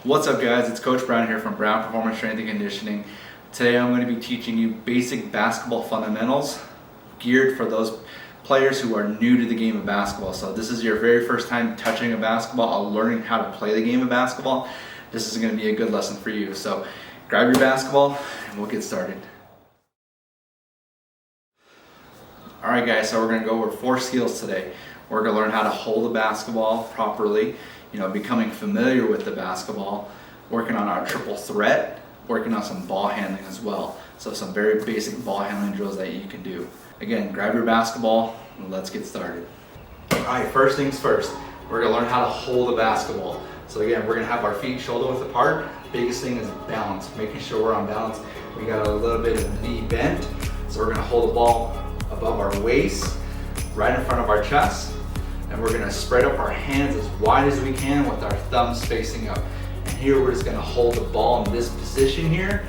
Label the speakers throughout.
Speaker 1: What's up guys, it's Coach Brown here from Brown Performance Strength and Conditioning. Today I'm going to be teaching you basic basketball fundamentals geared for those players who are new to the game of basketball. So this is your very first time touching a basketball or learning how to play the game of basketball. This is going to be a good lesson for you. So grab your basketball and we'll get started. Alright guys, so we're going to go over 4 skills today. We're going to learn how to hold a basketball properly, becoming familiar with the basketball, working on our triple threat, working on some ball handling as well. So some very basic ball handling drills that you can do. Again, grab your basketball and let's get started. Alright, first things first, we're going to learn how to hold a basketball. So again, we're going to have our feet shoulder width apart. Biggest thing is balance, making sure we're on balance. We got a little bit of knee bent, so we're going to hold the ball above our waist, right in front of our chest. And we're gonna spread up our hands as wide as we can with our thumbs facing up. And here we're just gonna hold the ball in this position here.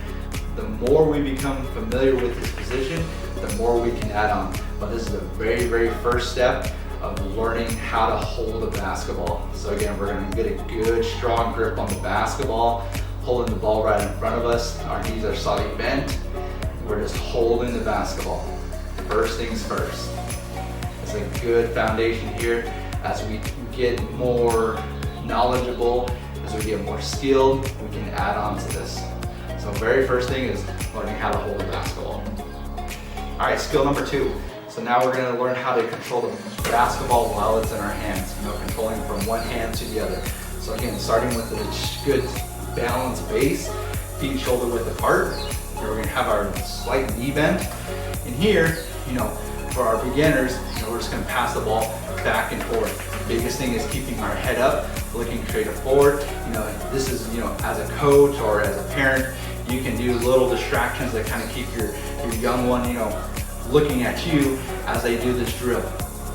Speaker 1: The more we become familiar with this position, the more we can add on. But this is the very, very first step of learning how to hold a basketball. So again, we're gonna get a good, strong grip on the basketball, holding the ball right in front of us. Our knees are slightly bent. We're just holding the basketball. First things first. It's a good foundation here. As we get more knowledgeable, as we get more skilled, we can add on to this. So very first thing is learning how to hold a basketball. All right, skill number 2. So now we're gonna learn how to control the basketball while it's in our hands, controlling from one hand to the other. So again, starting with a good balanced base, feet shoulder width apart. Here we're gonna have our slight knee bend. And here, for our beginners, we're just going to pass the ball back and forth. The biggest thing is keeping our head up, looking straight forward. This is, as a coach or as a parent, you can do little distractions that kind of keep your young one, looking at you as they do this drill.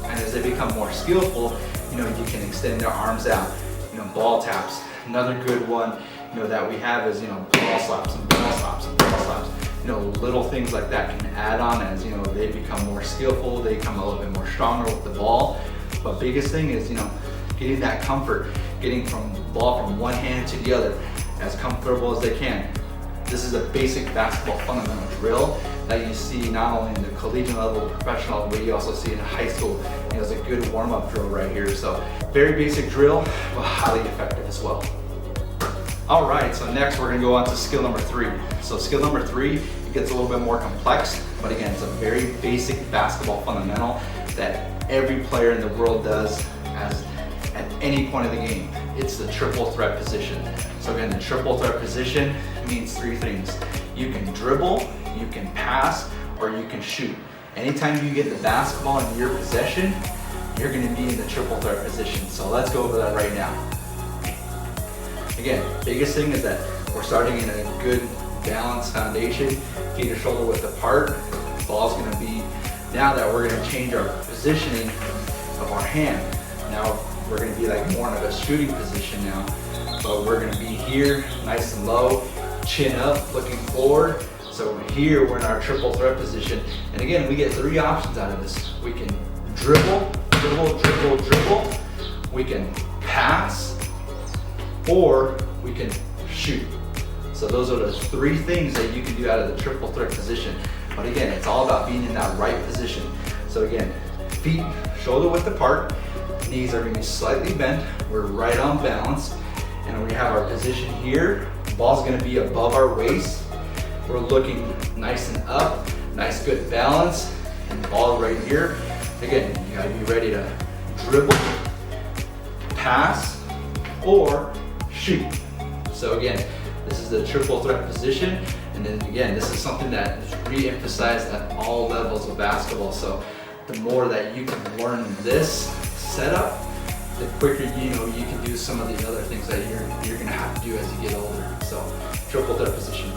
Speaker 1: And as they become more skillful, you can extend their arms out. Ball taps. Another good one, that we have is, ball slaps and ball slaps and ball slaps. Little things like that can add on as they become more skillful, they become a little bit more stronger with the ball. But biggest thing is getting that comfort, getting from the ball from one hand to the other as comfortable as they can. This is a basic basketball fundamental drill that you see not only in the collegiate level, professional level, but you also see in high school. It's a good warm-up drill right here. So very basic drill, but highly effective as well. All right, so next we're gonna go on to skill number 3. So skill number 3, it gets a little bit more complex, but again, it's a very basic basketball fundamental that every player in the world does at any point of the game. It's the triple threat position. So again, the triple threat position means 3 things. You can dribble, you can pass, or you can shoot. Anytime you get the basketball in your possession, you're gonna be in the triple threat position. So let's go over that right now. Again, biggest thing is that we're starting in a good balanced foundation. Feet are shoulder width apart. Ball's gonna be, now that we're gonna change our positioning of our hand. Now we're gonna be like more in a shooting position now. But we're gonna be here, nice and low, chin up, looking forward. So here we're in our triple threat position. And again, we get 3 options out of this. We can dribble, dribble, dribble, dribble. We can pass, or we can shoot. So those are the 3 things that you can do out of the triple threat position. But again, it's all about being in that right position. So again, feet shoulder width apart, knees are gonna be slightly bent, we're right on balance, and we have our position here. Ball's gonna be above our waist. We're looking nice and up, nice good balance, and the ball right here. Again, you gotta be ready to dribble, pass, or shoot. So again, this is the triple threat position, and then again, this is something that is re-emphasized at all levels of basketball. So the more that you can learn this setup, the quicker you can do some of the other things that you're gonna have to do as you get older. So triple threat position,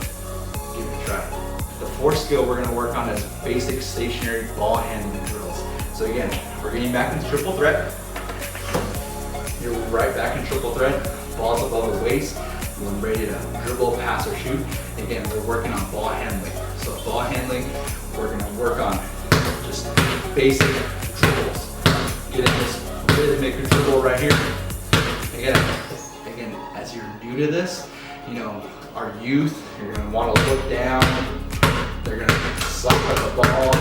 Speaker 1: give it a try. The 4th skill we're gonna work on is basic stationary ball handling drills. So again, we're getting back into triple threat. You're right back in triple threat. Ball's above the waist. We're ready to dribble, pass, or shoot. Again, we're working on ball handling. So ball handling, we're gonna work on just basic dribbles. Getting this rhythmic dribble right here. Again, as you're new to this, you know, our youth, you're gonna wanna look down, they're gonna suck at the ball.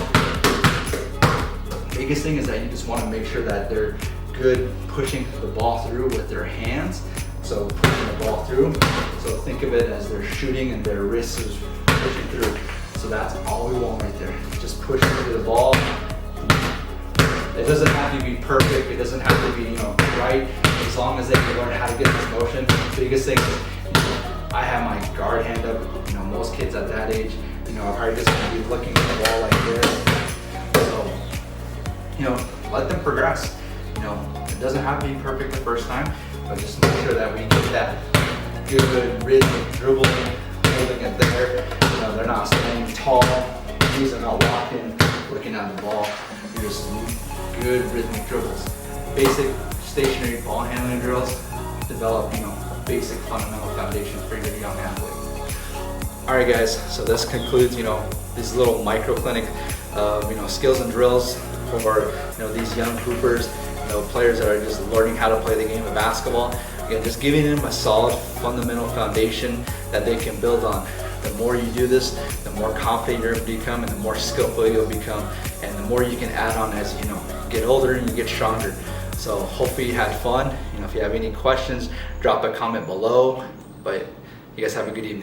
Speaker 1: Biggest thing is that you just wanna make sure that they're good pushing the ball through with their hands. So pushing the ball through. So think of it as they're shooting and their wrist is pushing through. So that's all we want right there. Just pushing through the ball. It doesn't have to be perfect. It doesn't have to be, you know, right. As long as they can learn how to get this motion. The biggest thing is, you know, I have my guard hand up. You know, most kids at that age, you know, are probably just gonna be looking at the ball like this. So, you know, let them progress. You know, it doesn't have to be perfect the first time, but just make sure that we get that good rhythmic dribbling, holding it there. You know, they're not standing tall, knees are not locked in, looking at the ball. You're just good rhythmic dribbles. Basic stationary ball handling drills develop, you know, basic fundamental foundations for your young athlete. All right, guys. So this concludes, you know, this little micro clinic of, you know, skills and drills for, you know, these young hoopers. You know, players that are just learning how to play the game of basketball. Again, just giving them a solid fundamental foundation that they can build on. The more you do this, the more confident you're going to become and the more skillful you'll become, and the more you can add on as you know get older and you get stronger. So hopefully you had fun. You know, if you have any questions, drop a comment below. But you guys have a good evening.